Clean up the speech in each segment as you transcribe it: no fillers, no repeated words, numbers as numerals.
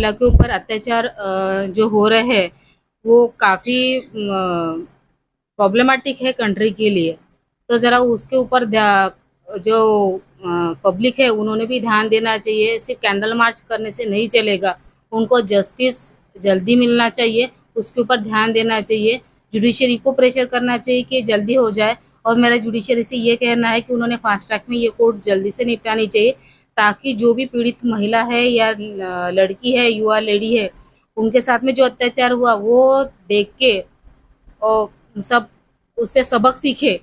महिला के ऊपर अत्याचार जो हो रहे हैं वो काफ़ी प्रॉब्लमेटिक है कंट्री के लिए। तो ज़रा उसके ऊपर जो पब्लिक है उन्होंने भी ध्यान देना चाहिए। सिर्फ कैंडल मार्च करने से नहीं चलेगा, उनको जस्टिस जल्दी मिलना चाहिए, उसके ऊपर ध्यान देना चाहिए। जुडिशरी को प्रेशर करना चाहिए कि जल्दी हो जाए। और मेरा जुडिशरी से ये कहना है कि उन्होंने फास्ट ट्रैक में ये कोर्ट जल्दी से निपटानी चाहिए, ताकि जो भी पीड़ित महिला है या लड़की है, युवा लेडी है, उनके साथ में जो अत्याचार हुआ वो देख के और सब उससे सबक सीखे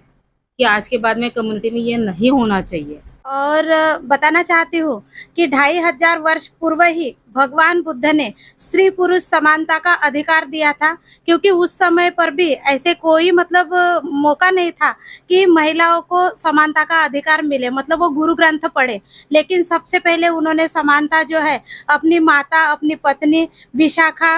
कि आज के बाद में कम्युनिटी में ये नहीं होना चाहिए। और बताना चाहती हूँ कि 2500 वर्ष पूर्व ही भगवान बुद्ध ने स्त्री पुरुष समानता का अधिकार दिया था, क्योंकि उस समय पर भी ऐसे कोई मतलब मौका नहीं था कि महिलाओं को समानता का अधिकार मिले, मतलब वो गुरु ग्रंथ पढ़े। लेकिन सबसे पहले उन्होंने समानता जो है अपनी माता, अपनी पत्नी विशाखा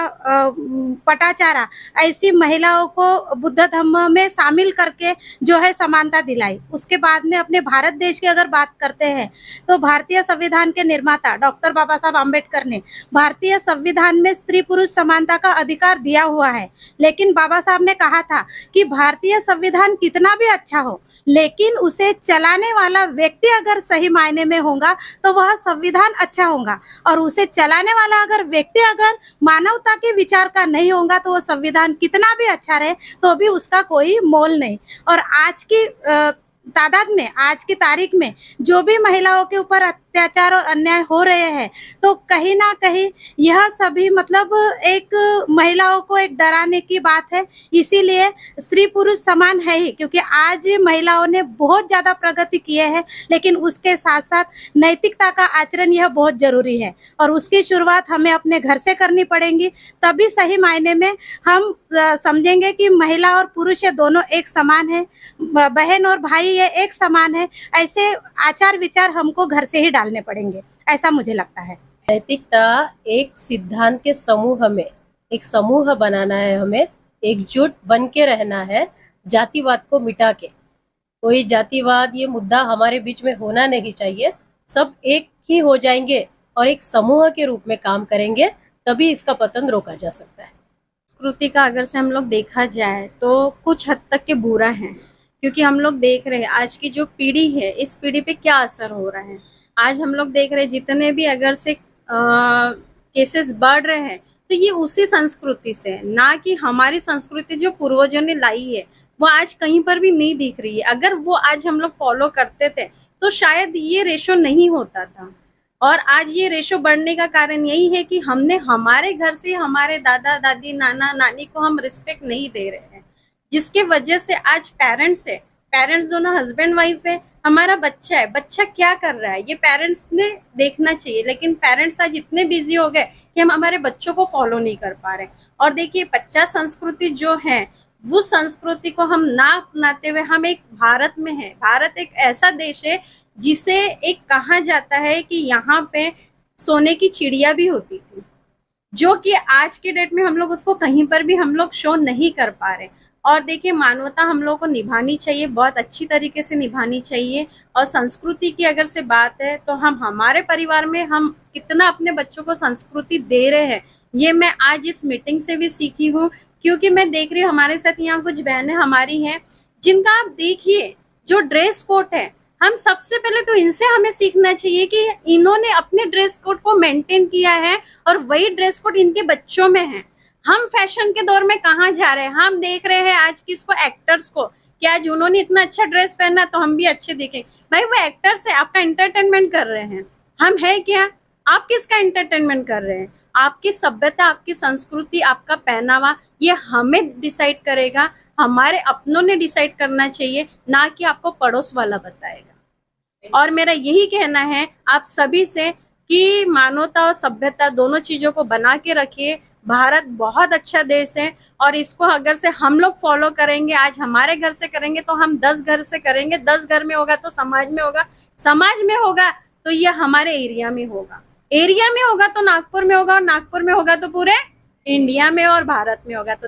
पटाचारा ऐसी महिलाओं को बुद्ध धम्म में शामिल करके जो है समानता दिलाई। उसके बाद में अपने भारत देश की अगर बात करते हैं तो भारतीय संविधान के निर्माता डॉक्टर बाबा साहब आम्बेडकर ने भारतीय संविधान में स्त्री पुरुष समानता का अधिकार दिया हुआ है। लेकिन बाबा साहब ने कहा था कि भारतीय संविधान कितना भी अच्छा हो, लेकिन उसे चलाने वाला व्यक्ति अगर सही मायने में होगा तो वह संविधान अच्छा होगा, और उसे चलाने वाला अगर व्यक्ति अगर मानवता के विचार का नहीं होगा तो वह संविधान कितना भी अच्छा रहे तो भी उसका कोई मोल नहीं। और आज की तादाद में, आज की तारीख में जो भी महिलाओं के ऊपर अत्याचार और अन्याय हो रहे हैं, तो कहीं ना कहीं यह सभी मतलब एक महिलाओं को एक डराने की बात है। इसीलिए स्त्री पुरुष समान है ही, क्योंकि आज महिलाओं ने बहुत ज्यादा प्रगति की है, लेकिन उसके साथ साथ नैतिकता का आचरण यह बहुत जरूरी है, और उसकी शुरुआत हमें अपने घर से करनी पड़ेगी। तभी सही मायने में हम समझेंगे कि महिला और पुरुष ये दोनों एक समान है, बहन और भाई ये एक समान है। ऐसे आचार विचार हमको घर से ही डालने पड़ेंगे, ऐसा मुझे लगता है। नैतिकता एक सिद्धांत के समूह में, एक समूह बनाना है, हमें एकजुट बन के रहना है, जातिवाद को मिटा के। कोई जातिवाद ये मुद्दा हमारे बीच में होना नहीं चाहिए। सब एक ही हो जाएंगे और एक समूह के रूप में काम करेंगे, तभी इसका पतन रोका जा सकता है। संस्कृति का अगर से हम लोग देखा जाए तो कुछ हद तक के बुरा है, क्योंकि हम लोग देख रहे हैं आज की जो पीढ़ी है, इस पीढ़ी पे क्या असर हो रहा है। आज हम लोग देख रहे हैं जितने भी अगर से केसेस बढ़ रहे हैं तो ये उसी संस्कृति से, ना कि हमारी संस्कृति जो पूर्वजों ने लाई है वो आज कहीं पर भी नहीं दिख रही है। अगर वो आज हम लोग फॉलो करते थे तो शायद ये रेशो नहीं होता था। और आज ये रेशो बढ़ने का कारण यही है कि हमने हमारे घर से हमारे दादा दादी नाना नानी को हम रिस्पेक्ट नहीं दे रहे हैं, जिसके वजह से आज पेरेंट्स दोनों हस्बैंड वाइफ है, हमारा बच्चा है, बच्चा क्या कर रहा है ये पेरेंट्स ने देखना चाहिए। लेकिन पेरेंट्स आज इतने बिजी हो गए कि हम हमारे बच्चों को फॉलो नहीं कर पा रहे। और देखिए 50 संस्कृति जो है वो संस्कृति को हम ना अपनाते हुए हम एक भारत में है। भारत एक ऐसा देश है जिसे एक कहा जाता है कि यहाँ पे सोने की चिड़िया भी होती थी, जो कि आज के डेट में हम लोग उसको कहीं पर भी हम लोग शो नहीं कर पा रहे। और देखिए मानवता हम लोग को निभानी चाहिए, बहुत अच्छी तरीके से निभानी चाहिए। और संस्कृति की अगर से बात है तो हम हमारे परिवार में हम कितना अपने बच्चों को संस्कृति दे रहे हैं, ये मैं आज इस मीटिंग से भी सीखी हूँ। क्योंकि मैं देख रही हूँ हमारे साथ यहाँ कुछ बहनें हमारी हैं जिनका आप देखिए जो ड्रेस कोड है, हम सबसे पहले तो इनसे हमें सीखना चाहिए कि इन्होंने अपने ड्रेस कोड को मेंटेन किया है और वही ड्रेस कोड इनके बच्चों में है। हम फैशन के दौर में कहाँ जा रहे हैं? हम देख रहे हैं आज किसको, एक्टर्स को, कि आज उन्होंने इतना अच्छा ड्रेस पहना तो हम भी अच्छे दिखें। भाई वो एक्टर्स है, आपका एंटरटेनमेंट कर रहे हैं, हम है क्या? आप किसका एंटरटेनमेंट कर रहे हैं? आपकी सभ्यता, आपकी संस्कृति, आपका पहनावा ये हमें डिसाइड करेगा, हमारे अपनों ने डिसाइड करना चाहिए, ना कि आपको पड़ोस वाला बताएगा। और मेरा यही कहना है आप सभी से कि मानवता और सभ्यता दोनों चीजों को बना के रखिए। भारत बहुत अच्छा देश है और इसको अगर से हम लोग फॉलो करेंगे, आज हमारे घर से करेंगे तो हम 10 घर से करेंगे, 10 घर में होगा तो समाज में होगा, समाज में होगा तो ये हमारे एरिया में होगा, एरिया में होगा तो नागपुर में होगा, और नागपुर में होगा तो पूरे इंडिया में और भारत में होगा। तो